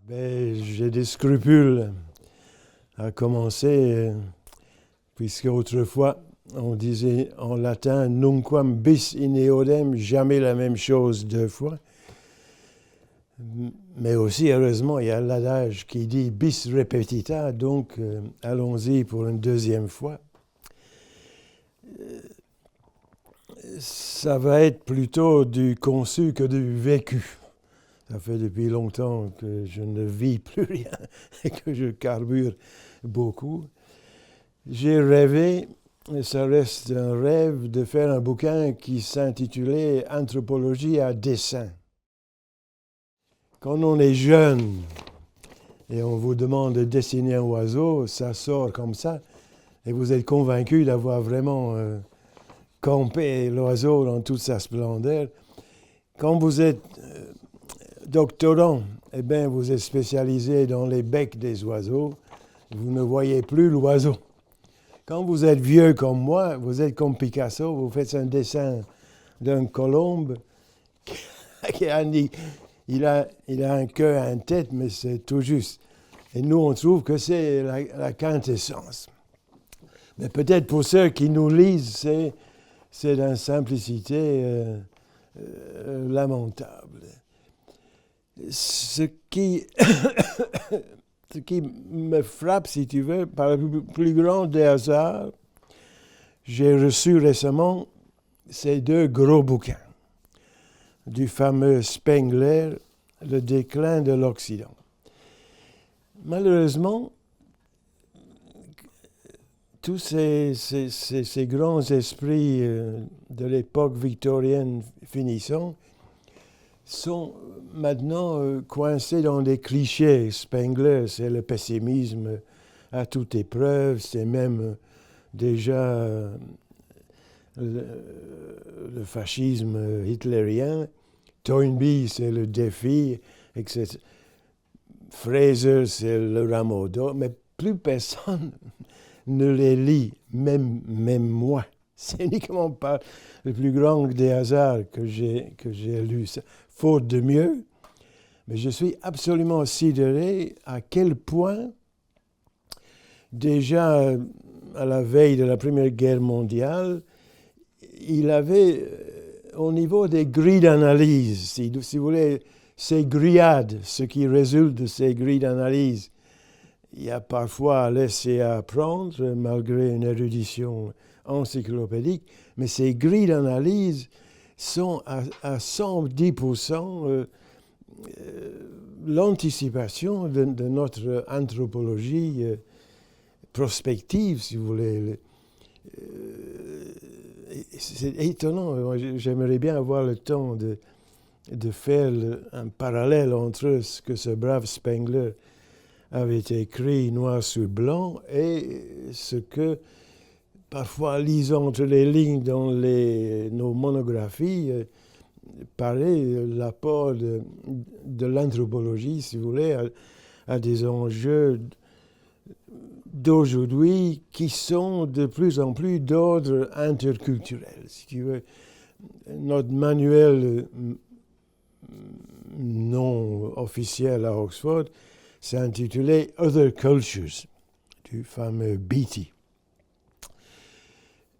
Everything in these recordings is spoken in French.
Ben, j'ai des scrupules à commencer, puisque autrefois on disait en latin nunquam bis in eodem, jamais la même chose deux fois. Mais aussi, heureusement, il y a l'adage qui dit bis repetita, donc allons-y pour une deuxième fois. Ça va être plutôt du conçu que du vécu. Ça fait depuis longtemps que je ne vis plus rien et que je carbure beaucoup. J'ai rêvé, et ça reste un rêve, de faire un bouquin qui s'intitulait « Anthropologie à dessin ». Quand on est jeune et on vous demande de dessiner un oiseau, ça sort comme ça, et vous êtes convaincu d'avoir vraiment campé l'oiseau dans toute sa splendeur. Quand vous êtes doctorant, eh bien, vous êtes spécialisé dans les becs des oiseaux, vous ne voyez plus l'oiseau. Quand vous êtes vieux comme moi, vous êtes comme Picasso, vous faites un dessin d'un colombe qui a il a un cœur, une tête, mais c'est tout juste. Et nous, on trouve que c'est la quintessence. Mais peut-être pour ceux qui nous lisent, c'est d'une simplicité lamentable. Ce qui me frappe, si tu veux, par le plus grand des hasards, j'ai reçu récemment ces deux gros bouquins du fameux Spengler, Le déclin de l'Occident. Malheureusement, tous ces grands esprits de l'époque victorienne finissant sont maintenant coincés dans des clichés. Spengler, c'est le pessimisme à toute épreuve, c'est même déjà le fascisme hitlérien. Toynbee, c'est le défi, etc. Fraser, c'est le rameau d'or, mais plus personne ne les lit, même moi. C'est uniquement par le plus grand des hasards que j'ai lu ça, faute de mieux. Mais je suis absolument sidéré à quel point, déjà à la veille de la Première Guerre mondiale, il avait, au niveau des grilles d'analyse, si vous voulez, ces grillades, ce qui résulte de ces grilles d'analyse, il y a parfois à laisser à apprendre, malgré une érudition encyclopédique, mais ces grilles d'analyse sont à 110% l'anticipation de notre anthropologie prospective, si vous voulez. C'est étonnant. J'aimerais bien avoir le temps de faire un parallèle entre ce que ce brave Spengler avait écrit noir sur blanc et ce que, parfois, lisant entre les lignes dans nos monographies, paraît l'apport de l'anthropologie, si vous voulez, à des enjeux d'aujourd'hui qui sont de plus en plus d'ordre interculturel. Si tu veux, notre manuel non officiel à Oxford s'intitulait « Other Cultures » du fameux Beatty.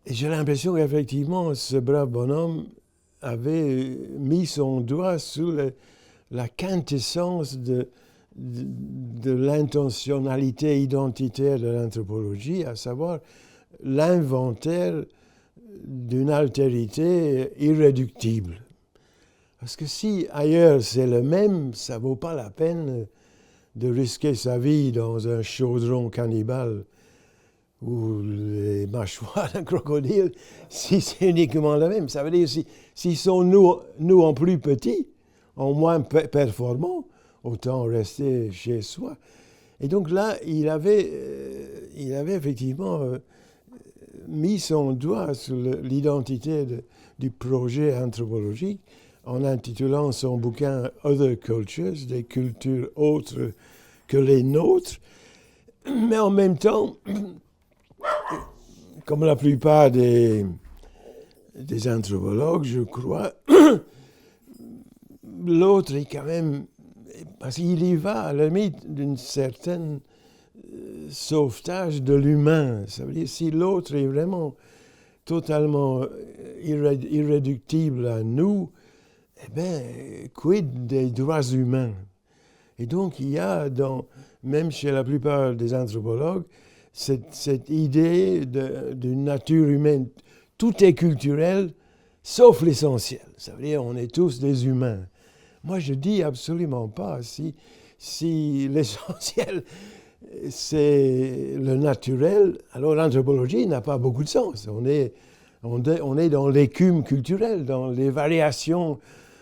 Et j'ai l'impression qu'effectivement, ce brave bonhomme avait mis son doigt sur la quintessence de l'intentionnalité identitaire de l'anthropologie, à savoir l'inventaire d'une altérité irréductible. Parce que si ailleurs c'est le même, ça ne vaut pas la peine de risquer sa vie dans un chaudron cannibale ou les mâchoires d'un crocodile, si c'est uniquement la même. Ça veut dire s'ils sont nous en plus petits, en moins performants, autant rester chez soi. Et donc là, il avait effectivement mis son doigt sur l'identité du projet anthropologique en intitulant son bouquin Other Cultures, des cultures autres que les nôtres. Mais en même temps, comme la plupart des anthropologues, je crois, l'autre est quand même... Parce qu'il y va à la limite d'une certaine sauvetage de l'humain. Ça veut dire si l'autre est vraiment totalement irréductible à nous, eh bien, quid des droits humains? Et donc, il y a, même chez la plupart des anthropologues, cette idée d'une nature humaine. Tout est culturel, sauf l'essentiel. Ça veut dire qu'on est tous des humains. Moi, je dis absolument pas. Si l'essentiel, c'est le naturel, alors l'anthropologie n'a pas beaucoup de sens. On est dans l'écume culturelle, dans les variations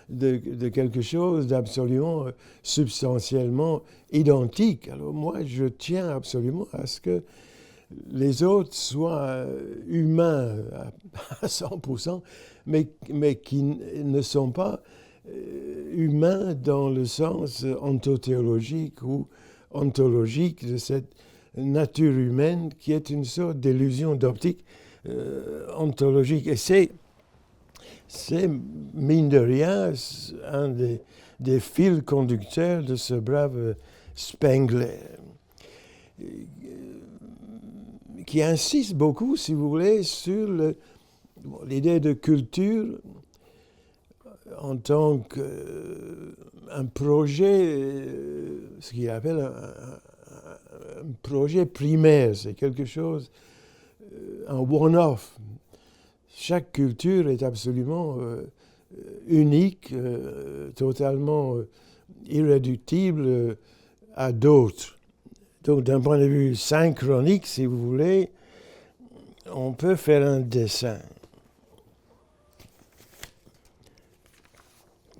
de quelque chose d'absolument substantiellement identique. Alors moi, je tiens absolument à ce que les autres soient humains à 100%, mais qui ne sont pas humains dans le sens ontothéologique ou ontologique de cette nature humaine qui est une sorte d'illusion d'optique ontologique. Et c'est, mine de rien, un des fils conducteurs de ce brave Spengler, qui insiste beaucoup, si vous voulez, sur l'idée de culture en tant qu'un projet, ce qu'il appelle un projet primaire. C'est quelque chose, un one-off. Chaque culture est absolument unique, totalement irréductible à d'autres. Donc, d'un point de vue synchronique, si vous voulez, on peut faire un dessin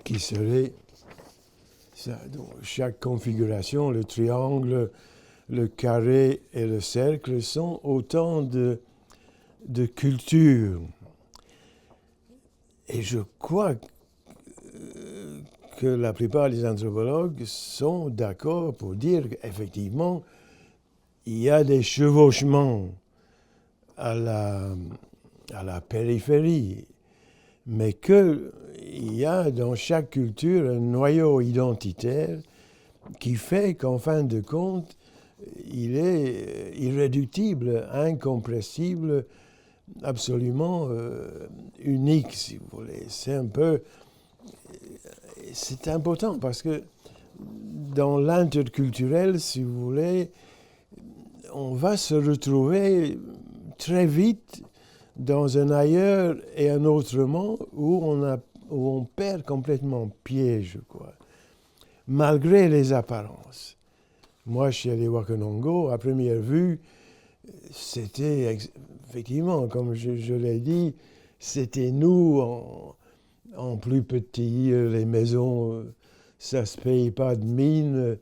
qui serait ça. Donc, chaque configuration, le triangle, le carré et le cercle, sont autant de cultures. Et je crois que la plupart des anthropologues sont d'accord pour dire qu'effectivement, il y a des chevauchements à la périphérie, mais qu'il y a dans chaque culture un noyau identitaire qui fait qu'en fin de compte, il est irréductible, incompressible, absolument unique, si vous voulez. C'est important parce que dans l'interculturel, si vous voulez, on va se retrouver très vite dans un ailleurs et un autrement où on perd complètement pied, je crois, malgré les apparences. Moi, chez les Wakonongo, à première vue, c'était effectivement, comme je l'ai dit, c'était nous en plus petit, les maisons, ça ne se paye pas de mine.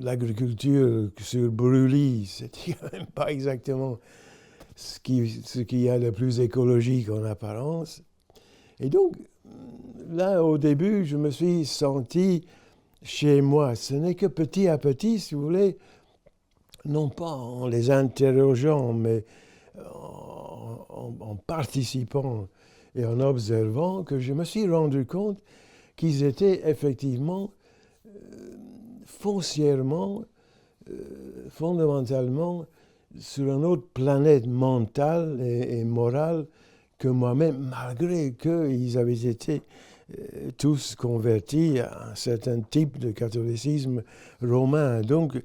L'agriculture sur brûlis, c'était quand même pas exactement ce qu'il y a de plus écologique en apparence. Et donc, là, au début, je me suis senti chez moi. Ce n'est que petit à petit, si vous voulez, non pas en les interrogeant, mais en participant et en observant, que je me suis rendu compte qu'ils étaient effectivement foncièrement, fondamentalement, sur une autre planète mentale et morale que moi-même, malgré qu'ils avaient été tous convertis à un certain type de catholicisme romain. Donc,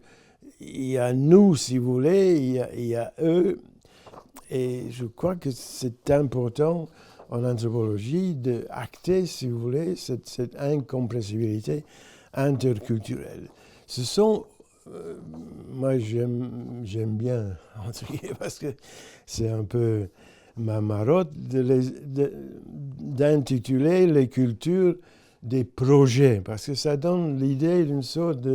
il y a nous, si vous voulez, il y a eux, et je crois que c'est important en anthropologie d'acter, si vous voulez, cette incompressibilité interculturelle. Ce sont moi, j'aime bien, entre guillemets, parce que c'est un peu ma marotte d'intituler les cultures des projets, parce que ça donne l'idée d'une sorte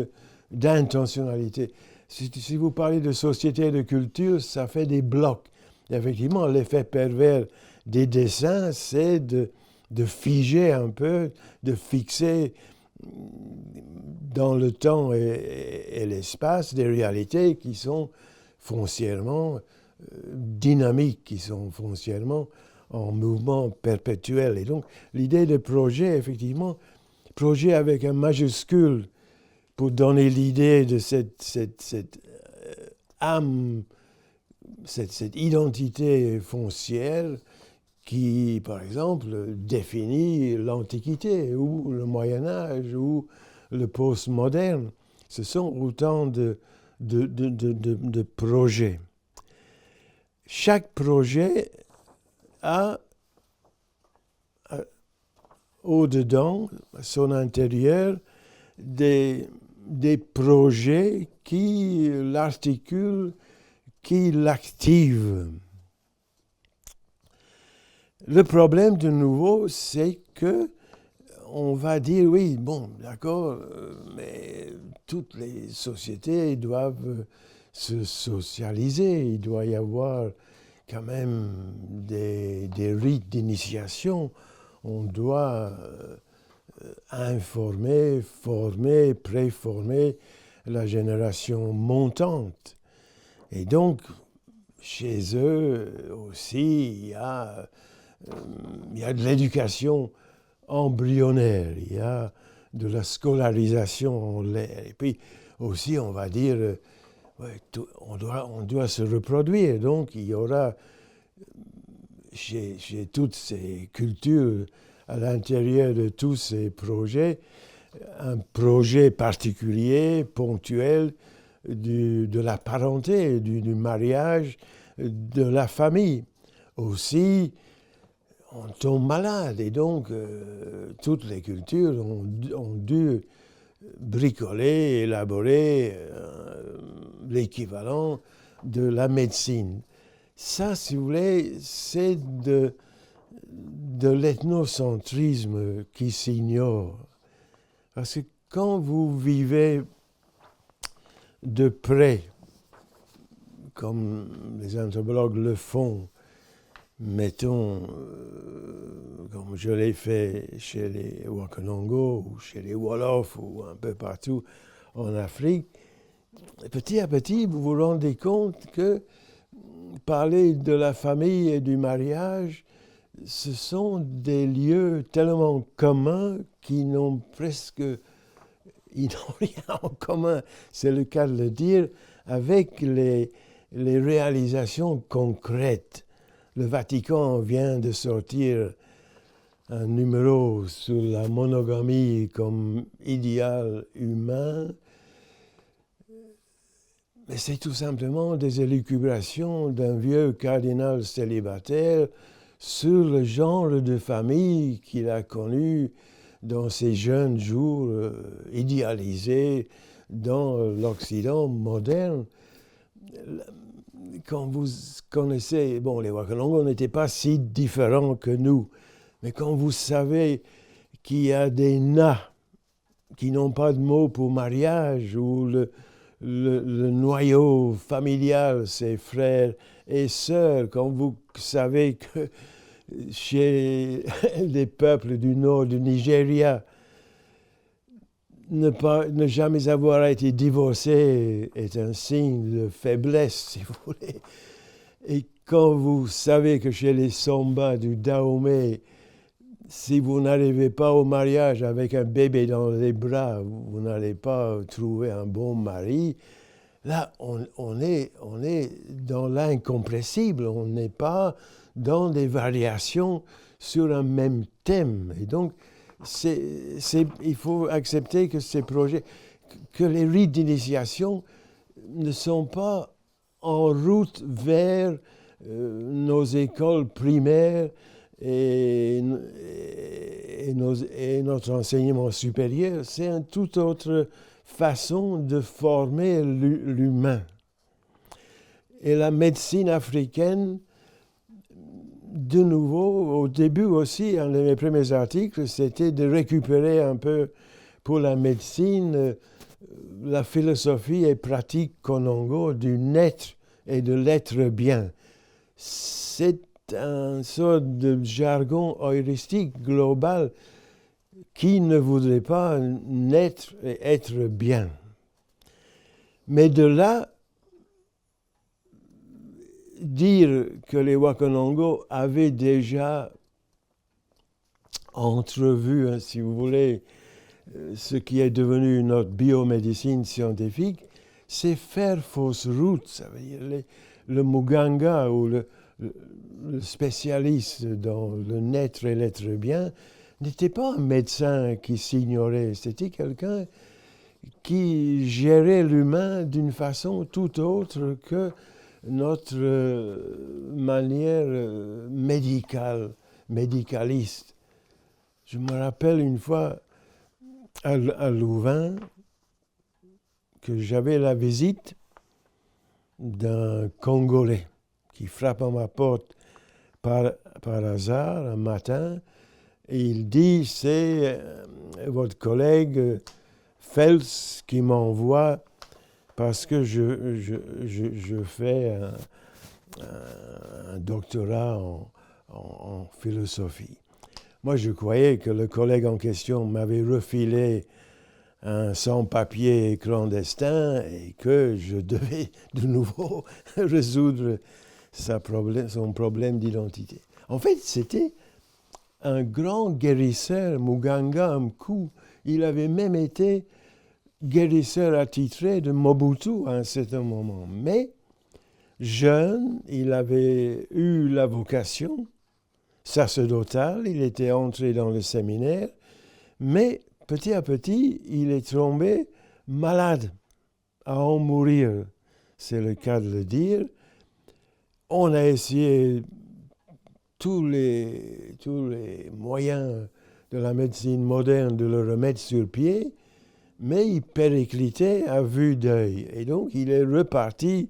d'intentionnalité. Si vous parlez de société de culture, ça fait des blocs. Et effectivement, l'effet pervers des dessins, c'est de figer un peu, de fixer dans le temps et l'espace des réalités qui sont foncièrement dynamiques, qui sont foncièrement en mouvement perpétuel. Et donc, l'idée de projet, effectivement, projet avec un majuscule, pour donner l'idée de cette âme, cette identité foncière qui, par exemple, définit l'Antiquité ou le Moyen-Âge ou le post-moderne. Ce sont autant de projets. Chaque projet a au-dedans, à son intérieur, des projets qui l'articulent, qui l'activent. Le problème, de nouveau, c'est que on va dire, oui, bon, d'accord, mais toutes les sociétés doivent se socialiser. Il doit y avoir quand même des rites d'initiation. On doit informer, former, préformer la génération montante. Et donc, chez eux aussi, il y a de l'éducation embryonnaire, il y a de la scolarisation en l'air. Et puis aussi, on va dire, on doit se reproduire. Donc, il y aura chez toutes ces cultures, à l'intérieur de tous ces projets, un projet particulier, ponctuel, de la parenté, du mariage, de la famille. Aussi, on tombe malade et donc toutes les cultures ont dû bricoler, élaborer l'équivalent de la médecine. Ça, si vous voulez, c'est de l'ethnocentrisme qui s'ignore. Parce que quand vous vivez de près, comme les anthropologues le font, mettons, comme je l'ai fait chez les Wakanongo ou chez les Wolofs ou un peu partout en Afrique, petit à petit, vous vous rendez compte que parler de la famille et du mariage, ce sont des lieux tellement communs qu'ils n'ont rien en commun, c'est le cas de le dire, avec les réalisations concrètes. Le Vatican vient de sortir un numéro sur la monogamie comme idéal humain, mais c'est tout simplement des élucubrations d'un vieux cardinal célibataire sur le genre de famille qu'il a connu dans ses jeunes jours idéalisés dans l'Occident moderne. Quand vous connaissez, bon, les Wakalongo n'étaient pas si différents que nous, mais quand vous savez qu'il y a des Na qui n'ont pas de mot pour mariage, ou le noyau familial, ses frères et sœurs, quand vous savez que chez les peuples du nord du Nigeria, ne jamais avoir été divorcé est un signe de faiblesse, si vous voulez. Et quand vous savez que chez les Somba du Dahomey, si vous n'arrivez pas au mariage avec un bébé dans les bras, vous n'allez pas trouver un bon mari, là, on est dans l'incompressible. On n'est pas dans des variations sur un même thème. Et donc, il faut accepter que ces projets, que les rites d'initiation ne sont pas en route vers nos écoles primaires et notre enseignement supérieur. C'est un tout autre façon de former l'humain. Et la médecine africaine, de nouveau, au début aussi, un de mes premiers articles, c'était de récupérer un peu pour la médecine la philosophie et pratique konongo du naître et de l'être bien. C'est un sort de jargon heuristique global qui ne voudrait pas naître et être bien. Mais de là, dire que les Wakonongo avaient déjà entrevu, si vous voulez, ce qui est devenu notre biomédecine scientifique, c'est faire fausse route. Ça veut dire le Muganga ou le spécialiste dans le naître et l'être bien n'était pas un médecin qui s'ignorait, c'était quelqu'un qui gérait l'humain d'une façon tout autre que notre manière médicaliste. Je me rappelle une fois à Louvain que j'avais la visite d'un Congolais qui frappe à ma porte par hasard un matin et il dit c'est votre collègue Phelps qui m'envoie parce que je fais un doctorat en philosophie. Moi, je croyais que le collègue en question m'avait refilé un sans-papier clandestin et que je devais de nouveau résoudre son problème d'identité. En fait, c'était un grand guérisseur, Muganga Mkou. Il avait même été guérisseur attitré de Mobutu à un certain moment. Mais, jeune, il avait eu la vocation sacerdotale, il était entré dans le séminaire, mais petit à petit, il est tombé malade, à en mourir, c'est le cas de le dire. On a essayé tous les moyens de la médecine moderne de le remettre sur pied, mais il périclitait à vue d'œil. Et donc, il est reparti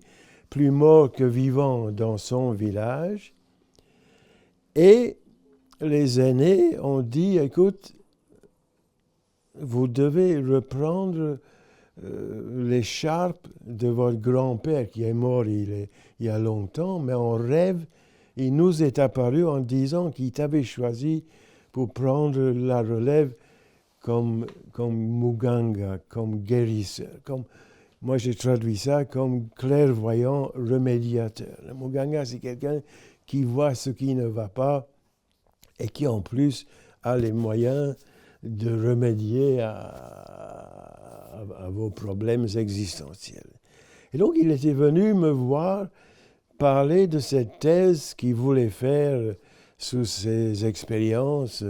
plus mort que vivant dans son village. Et les aînés ont dit, écoute, vous devez reprendre l'écharpe de votre grand-père qui est mort il y a longtemps, mais en rêve, il nous est apparu en disant qu'il t'avait choisi pour prendre la relève comme Muganga, comme guérisseur. Moi, j'ai traduit ça comme clairvoyant remédiateur. Le Muganga, c'est quelqu'un qui voit ce qui ne va pas et qui, en plus, a les moyens de remédier à vos problèmes existentiels. Et donc, il était venu me voir parler de cette thèse qu'il voulait faire sous ses expériences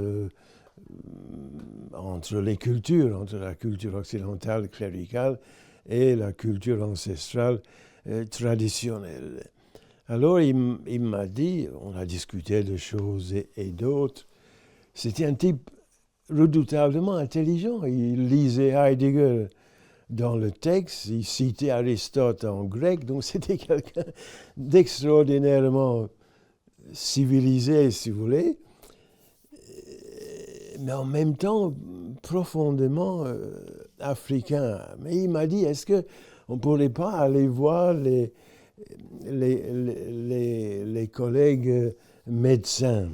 entre les cultures, entre la culture occidentale cléricale et la culture ancestrale traditionnelle. Alors, il m'a dit, on a discuté de choses et d'autres. C'était un type redoutablement intelligent. Il lisait Heidegger dans le texte, il citait Aristote en grec, donc c'était quelqu'un d'extraordinairement civilisé, si vous voulez, mais en même temps profondément africain. Mais il m'a dit, est-ce qu'on ne pourrait pas aller voir les collègues médecins?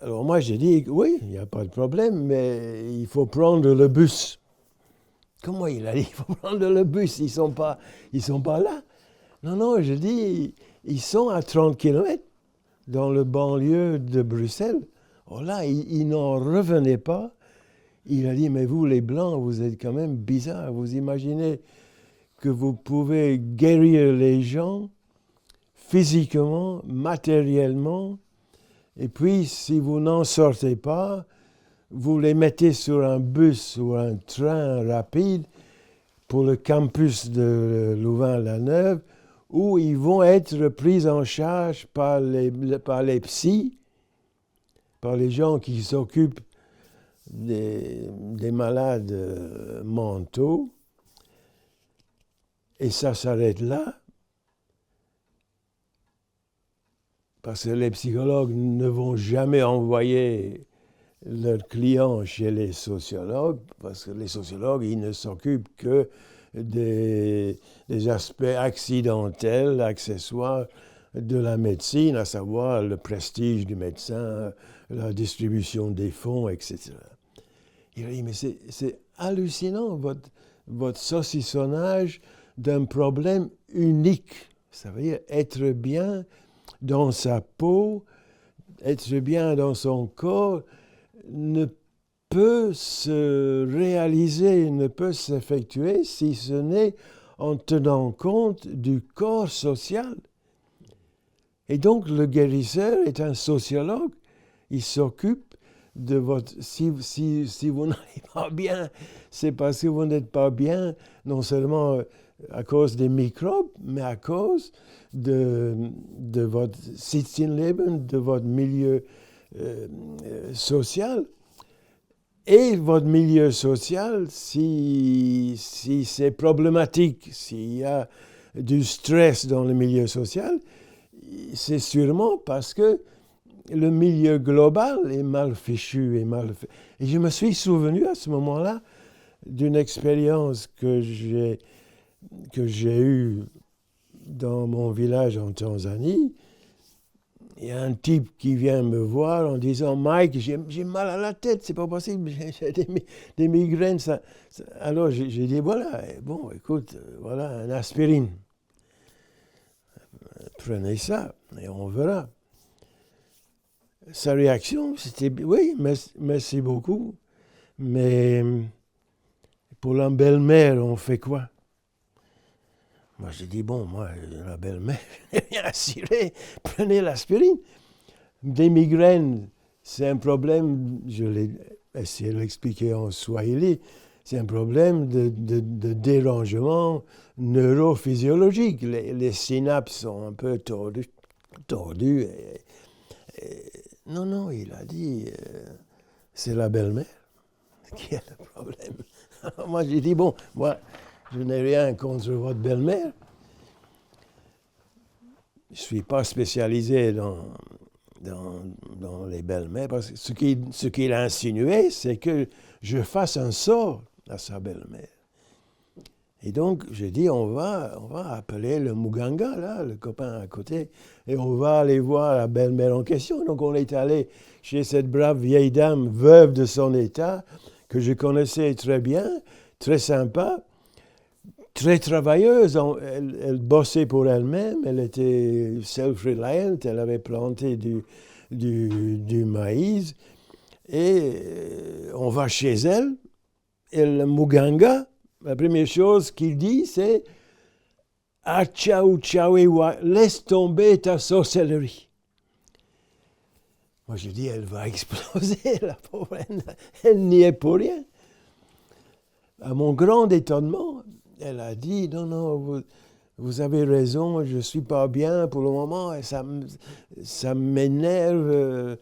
Alors moi, j'ai dit, oui, il n'y a pas de problème, mais il faut prendre le bus. Comment il a dit, il faut prendre le bus, ils sont pas là. Non, je dis, ils sont à 30 km dans le banlieue de Bruxelles. Oh là, il n'en revenait pas. Il a dit, mais vous, les Blancs, vous êtes quand même bizarres. Vous imaginez que vous pouvez guérir les gens physiquement, matériellement, et puis si vous n'en sortez pas, vous les mettez sur un bus ou un train rapide pour le campus de Louvain-la-Neuve, où ils vont être pris en charge par les psys, par les gens qui s'occupent des malades mentaux, et ça s'arrête là, parce que les psychologues ne vont jamais envoyer leurs clients chez les sociologues, parce que les sociologues, ils ne s'occupent que des aspects accidentels, accessoires de la médecine, à savoir le prestige du médecin, la distribution des fonds, etc. Il a dit, mais c'est hallucinant, votre saucissonnage d'un problème unique. Ça veut dire être bien dans sa peau, être bien dans son corps, ne peut se réaliser, ne peut s'effectuer si ce n'est en tenant compte du corps social. Et donc, le guérisseur est un sociologue. Il s'occupe de votre... Si vous n'allez pas bien, c'est parce que vous n'êtes pas bien, non seulement à cause des microbes, mais à cause de votre Sitzleben, de votre milieu social. Et votre milieu social, si c'est problématique, s'il y a du stress dans le milieu social, c'est sûrement parce que le milieu global est mal fichu et mal fait. Et je me suis souvenu à ce moment-là d'une expérience que j'ai eue dans mon village en Tanzanie. Il y a un type qui vient me voir en disant « Mike, j'ai mal à la tête, c'est pas possible, j'ai des migraines. » Alors j'ai dit « Voilà, bon, écoute, voilà, un aspirine. Prenez ça et on verra. » Sa réaction, c'était « Oui, merci beaucoup, mais pour la belle-mère, on fait quoi ?» Moi, j'ai dit, bon, moi, la belle-mère, je n'ai rien à cirer, prenez l'aspirine. Des migraines, c'est un problème, je l'ai essayé de l'expliquer en swahili, c'est un problème de dérangement neurophysiologique. Les synapses sont un peu tordues. Non, il a dit, c'est la belle-mère qui a le problème. Alors moi, j'ai dit, bon, moi, je n'ai rien contre votre belle-mère. Je ne suis pas spécialisé dans les belles-mères, parce que ce qu'il a insinué, c'est que je fasse un sort à sa belle-mère. Et donc, j'ai dit, on va appeler le Muganga, là, le copain à côté, et on va aller voir la belle-mère en question. Donc, on est allé chez cette brave vieille dame, veuve de son état, que je connaissais très bien, très sympa, très travailleuse. Elle bossait pour elle-même, elle était self-reliant, elle avait planté du maïs. Et on va chez elle, et le Muganga, la première chose qu'il dit, c'est « Achao chawewa, laisse tomber ta sorcellerie ». Moi, je dis, elle va exploser, la pauvre, elle n'y est pour rien. À mon grand étonnement, elle a dit, non, vous avez raison, je ne suis pas bien pour le moment, et ça m'énerve,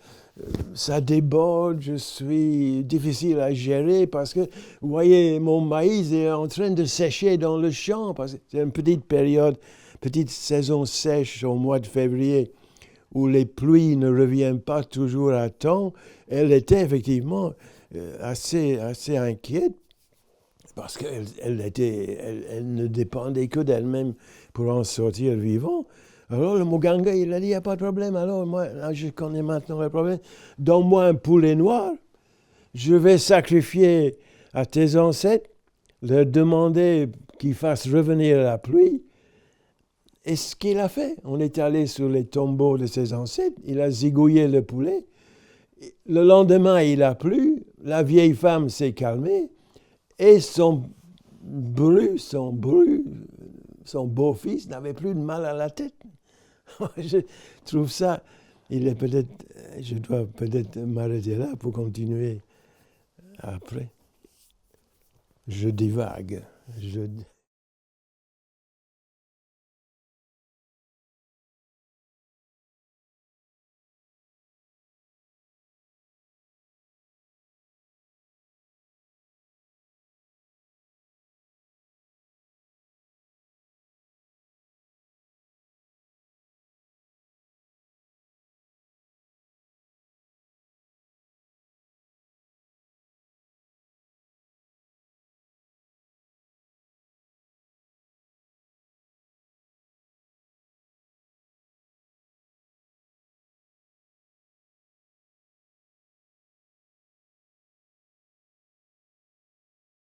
ça déborde, je suis difficile à gérer parce que, vous voyez, mon maïs est en train de sécher dans le champ, parce que c'est une petite saison sèche au mois de février, où les pluies ne reviennent pas toujours à temps. Elle était effectivement assez inquiète, parce qu'elle ne dépendait que d'elle-même pour en sortir vivant. Alors le Muganga, il a dit, il n'y a pas de problème. Alors moi, je connais maintenant le problème. Donne-moi un poulet noir. Je vais sacrifier à tes ancêtres, leur demander qu'ils fassent revenir la pluie. Et ce qu'il a fait, on est allé sur les tombeaux de ses ancêtres, il a zigouillé le poulet. Le lendemain, il a plu, la vieille femme s'est calmée, et son beau-fils n'avait plus de mal à la tête. Je trouve ça, je dois peut-être m'arrêter là pour continuer après. Je divague.